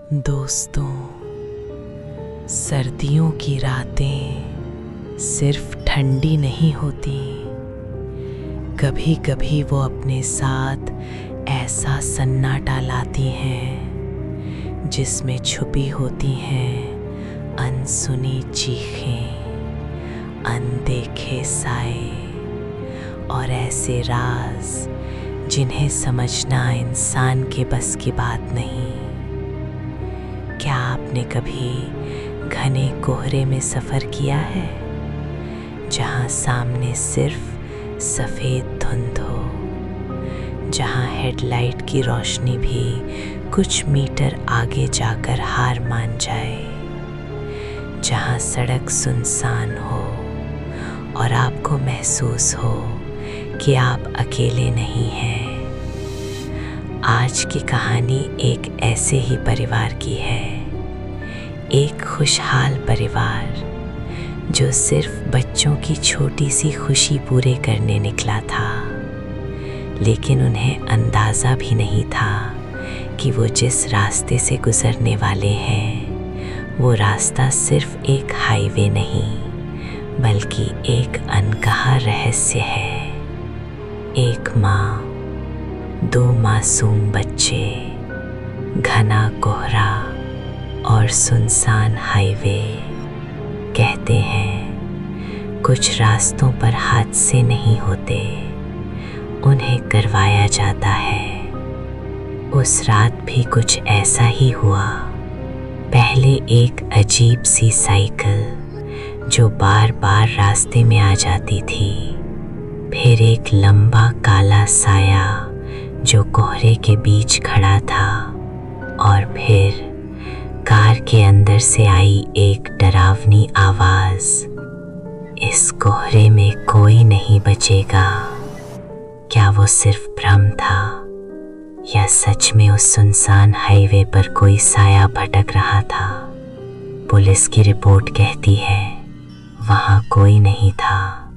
दोस्तों, सर्दियों की रातें सिर्फ ठंडी नहीं होती, कभी कभी वो अपने साथ ऐसा सन्नाटा लाती हैं जिसमें छुपी होती हैं अनसुनी चीखें, अनदेखे साए और ऐसे राज जिन्हें समझना इंसान के बस की बात नहीं। क्या आपने कभी घने कोहरे में सफ़र किया है, जहाँ सामने सिर्फ सफ़ेद धुंध हो, जहाँ हेडलाइट की रोशनी भी कुछ मीटर आगे जाकर हार मान जाए, जहाँ सड़क सुनसान हो और आपको महसूस हो कि आप अकेले नहीं हैं। आज की कहानी एक ऐसे ही परिवार की है, एक खुशहाल परिवार जो सिर्फ बच्चों की छोटी सी खुशी पूरे करने निकला था, लेकिन उन्हें अंदाज़ा भी नहीं था कि वो जिस रास्ते से गुज़रने वाले हैं वो रास्ता सिर्फ एक हाईवे नहीं बल्कि एक अनकहा रहस्य है। एक माँ, दो मासूम बच्चे, घना कोहरा और सुनसान हाईवे। कहते हैं कुछ रास्तों पर हादसे नहीं होते, उन्हें करवाया जाता है। उस रात भी कुछ ऐसा ही हुआ। पहले एक अजीब सी साइकिल जो बार बार रास्ते में आ जाती थी, फिर एक लंबा काला साया जो कोहरे के बीच खड़ा था, और फिर कार के अंदर से आई एक डरावनी आवाज़, इस कोहरे में कोई नहीं बचेगा। क्या वो सिर्फ भ्रम था या सच में उस सुनसान हाईवे पर कोई साया भटक रहा था? पुलिस की रिपोर्ट कहती है वहाँ कोई नहीं था,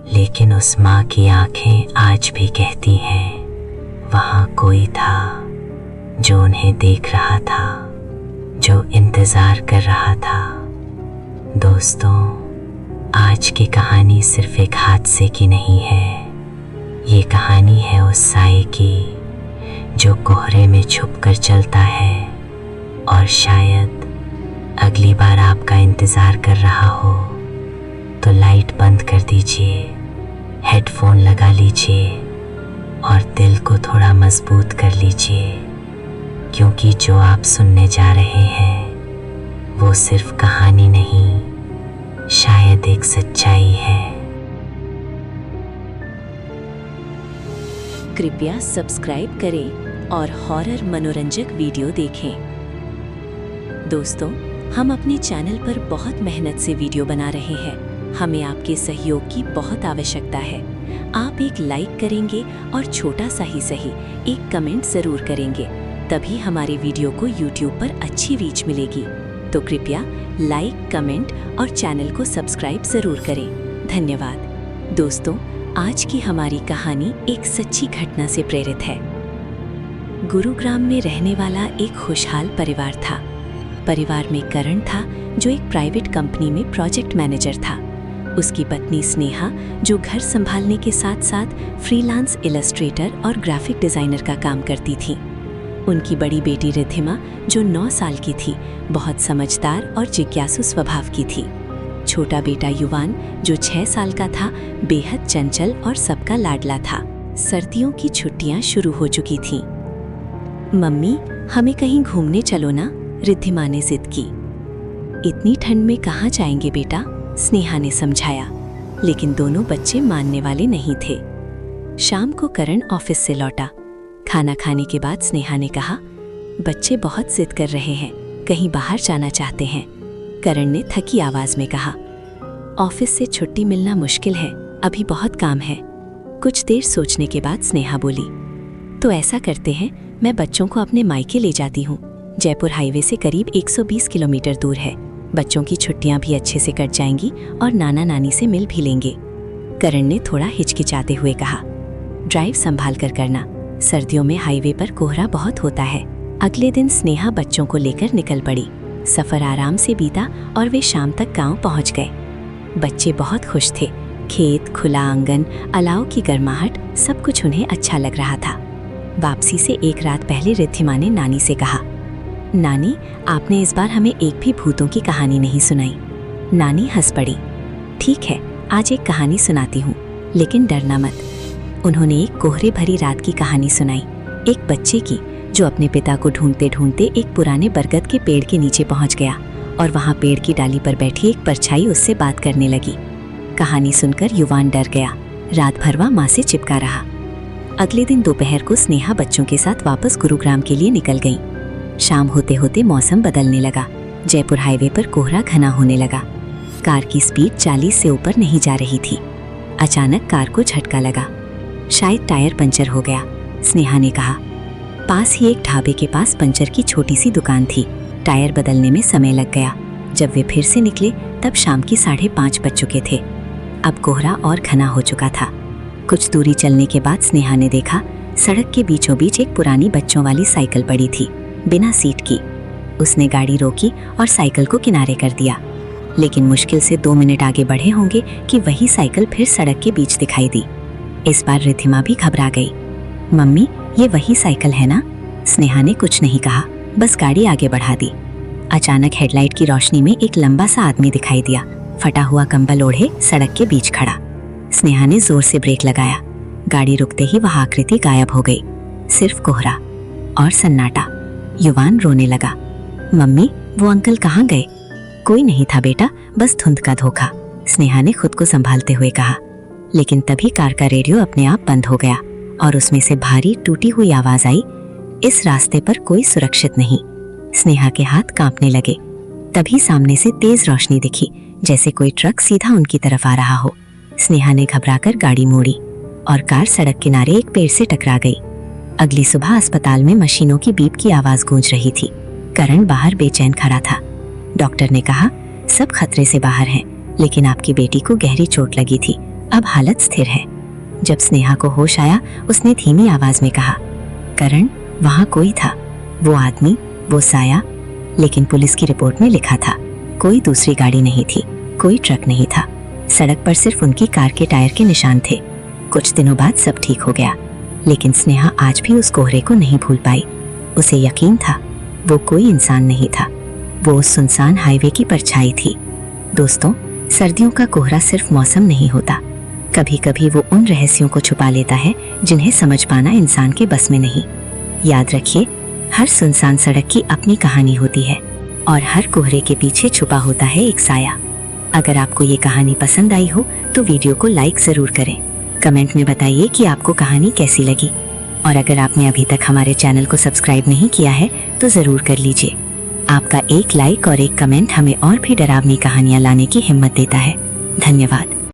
लेकिन उस माँ की आंखें आज भी कहती हैं वहाँ कोई था जो उन्हें देख रहा था, जो इंतज़ार कर रहा था। दोस्तों, आज की कहानी सिर्फ एक हादसे की नहीं है, ये कहानी है उस साए की जो कोहरे में छुपकर चलता है और शायद अगली बार आपका इंतज़ार कर रहा हो तो लाइट बंद कर दीजिए, हेडफोन लगा लीजिए और दिल को थोड़ा मजबूत कर लीजिए, क्योंकि जो आप सुनने जा रहे हैं वो सिर्फ कहानी नहीं, शायद एक सच्चाई है। कृपया सब्सक्राइब करें और हॉरर मनोरंजक वीडियो देखें। दोस्तों, हम अपने चैनल पर बहुत मेहनत से वीडियो बना रहे हैं। हमें आपके सहयोग की बहुत आवश्यकता है। आप एक लाइक करेंगे और छोटा सा ही सही एक कमेंट ज़रूर करेंगे, तभी हमारे वीडियो को YouTube पर अच्छी रीच मिलेगी। तो कृपया लाइक, कमेंट और चैनल को सब्सक्राइब ज़रूर करें। धन्यवाद। दोस्तों, आज की हमारी कहानी एक सच्ची घटना से प्रेरित है। गुरुग्राम में रहने वाला एक खुशहाल परिवार था। परिवार में करण था जो एक प्राइवेट कंपनी में प्रोजेक्ट मैनेजर था। उसकी पत्नी स्नेहा जो घर संभालने के साथ साथ फ्रीलांस इलस्ट्रेटर और ग्राफिक डिज़ाइनर का काम करती थी। उनकी बड़ी बेटी रिद्धिमा जो 9 साल की थी, बहुत समझदार और जिज्ञासु स्वभाव की थी। छोटा बेटा युवान जो 6 साल का था, बेहद चंचल और सबका लाडला था। सर्दियों की छुट्टियां शुरू हो चुकी थीं। मम्मी, हमें कहीं घूमने चलो ना, रिद्धिमा ने जिद की। इतनी ठंड में कहाँ जाएंगे बेटा, स्नेहा ने समझाया, लेकिन दोनों बच्चे मानने वाले नहीं थे। शाम को करण ऑफिस से लौटा। खाना खाने के बाद स्नेहा ने कहा, बच्चे बहुत जिद कर रहे हैं, कहीं बाहर जाना चाहते हैं। करण ने थकी आवाज में कहा, ऑफिस से छुट्टी मिलना मुश्किल है, अभी बहुत काम है। कुछ देर सोचने के बाद स्नेहा बोली, तो ऐसा करते हैं, मैं बच्चों को अपने मायके ले जाती हूँ। जयपुर हाईवे से करीब 120 किलोमीटर दूर है। बच्चों की छुट्टियां भी अच्छे से कट जाएंगी और नाना नानी से मिल भी लेंगे। करण ने थोड़ा हिचकिचाते हुए कहा, ड्राइव संभाल कर करना, सर्दियों में हाईवे पर कोहरा बहुत होता है, अगले दिन स्नेहा बच्चों को लेकर निकल पड़ी। सफर आराम से बीता और वे शाम तक गांव पहुंच गए। बच्चे बहुत खुश थे। खेत, खुला आंगन, अलाव की गर्माहट, सब कुछ उन्हें अच्छा लग रहा था। वापसी से एक रात पहले रिद्धिमा ने नानी से कहा, नानी, आपने इस बार हमें एक भी भूतों की कहानी नहीं सुनाई। नानी हंस पड़ी। ठीक है, आज एक कहानी सुनाती हूँ, लेकिन डरना मत। उन्होंने एक कोहरे भरी रात की कहानी सुनाई, एक बच्चे की जो अपने पिता को ढूंढते ढूंढते एक पुराने बरगद के पेड़ के नीचे पहुंच गया और वहां पेड़ की डाली पर बैठी एक परछाई उससे बात करने लगी। कहानी सुनकर युवान डर गया। रात भर वह माँ से चिपका रहा। अगले दिन दोपहर को स्नेहा बच्चों के साथ वापस गुरुग्राम के लिए निकल गई। शाम होते होते मौसम बदलने लगा। जयपुर हाईवे पर कोहरा घना होने लगा। कार की स्पीड 40 से ऊपर नहीं जा रही थी। अचानक कार को झटका लगा। शायद टायर पंचर हो गया। स्नेहा ने कहा। पास ही एक ढाबे के पास पंचर की छोटी सी दुकान थी। टायर बदलने में समय लग गया। जब वे फिर से निकले तब शाम की 5:30 बज चुके थे। अब कोहरा और घना हो चुका था। कुछ दूरी चलने के बाद स्नेहा ने देखा, सड़क के बीचों बीच एक पुरानी बच्चों वाली साइकिल पड़ी थी, बिना सीट की। उसने गाड़ी रोकी और साइकिल को किनारे कर दिया, लेकिन मुश्किल से 2 मिनट आगे बढ़े होंगे कि वही साइकिल फिर सड़क के बीच दिखाई दी। इस बार रिद्धिमा भी घबरा गई। मम्मी, ये वही साइकिल है ना? स्नेहा ने कुछ नहीं कहा, बस गाड़ी आगे बढ़ा दी। अचानक हेडलाइट की रोशनी में एक लंबा सा आदमी दिखाई दिया, फटा हुआ कंबल ओढ़े सड़क के बीच खड़ा। स्नेहा ने जोर से ब्रेक लगाया। गाड़ी रुकते ही वह आकृति गायब हो गई। सिर्फ कोहरा और सन्नाटा। युवान रोने लगा। मम्मी, वो अंकल कहाँ गए? कोई नहीं था बेटा, बस धुंध का धोखा, स्नेहा ने खुद को संभालते हुए कहा। लेकिन तभी कार का रेडियो अपने आप बंद हो गया और उसमें से भारी टूटी हुई आवाज आई, इस रास्ते पर कोई सुरक्षित नहीं। स्नेहा के हाथ कांपने लगे। तभी सामने से तेज रोशनी दिखी, जैसे कोई ट्रक सीधा उनकी तरफ आ रहा हो। स्नेहा ने घबराकर गाड़ी मोड़ी और कार सड़क किनारे एक पेड़ से टकरा गई। अगली सुबह अस्पताल में मशीनों की बीप की आवाज गूंज रही थी। करण बाहर बेचैन खड़ा था। डॉक्टर ने कहा, सब खतरे से बाहर हैं, लेकिन आपकी बेटी को गहरी चोट लगी थी, अब हालत स्थिर है। जब स्नेहा को होश आया, उसने धीमी आवाज में कहा, करण, वहां कोई था, वो आदमी, वो साया। लेकिन पुलिस की रिपोर्ट में लिखा था, कोई दूसरी गाड़ी नहीं थी, कोई ट्रक नहीं था। सड़क पर सिर्फ उनकी कार के टायर के निशान थे। कुछ दिनों बाद सब ठीक हो गया, लेकिन स्नेहा आज भी उस कोहरे को नहीं भूल पाई। उसे यकीन था, वो कोई इंसान नहीं था, वो उस सुनसान हाईवे की परछाई थी। दोस्तों, सर्दियों का कोहरा सिर्फ मौसम नहीं होता, कभी कभी वो उन रहस्यों को छुपा लेता है जिन्हें समझ पाना इंसान के बस में नहीं। याद रखिए, हर सुनसान सड़क की अपनी कहानी होती है और हर कोहरे के पीछे छुपा होता है एक साया। अगर आपको ये कहानी पसंद आई हो तो वीडियो को लाइक जरूर करें। कमेंट में बताइए कि आपको कहानी कैसी लगी। और अगर आपने अभी तक हमारे चैनल को सब्सक्राइब नहीं किया है तो जरूर कर लीजिए। आपका एक लाइक और एक कमेंट हमें और भी डरावनी कहानियां लाने की हिम्मत देता है। धन्यवाद।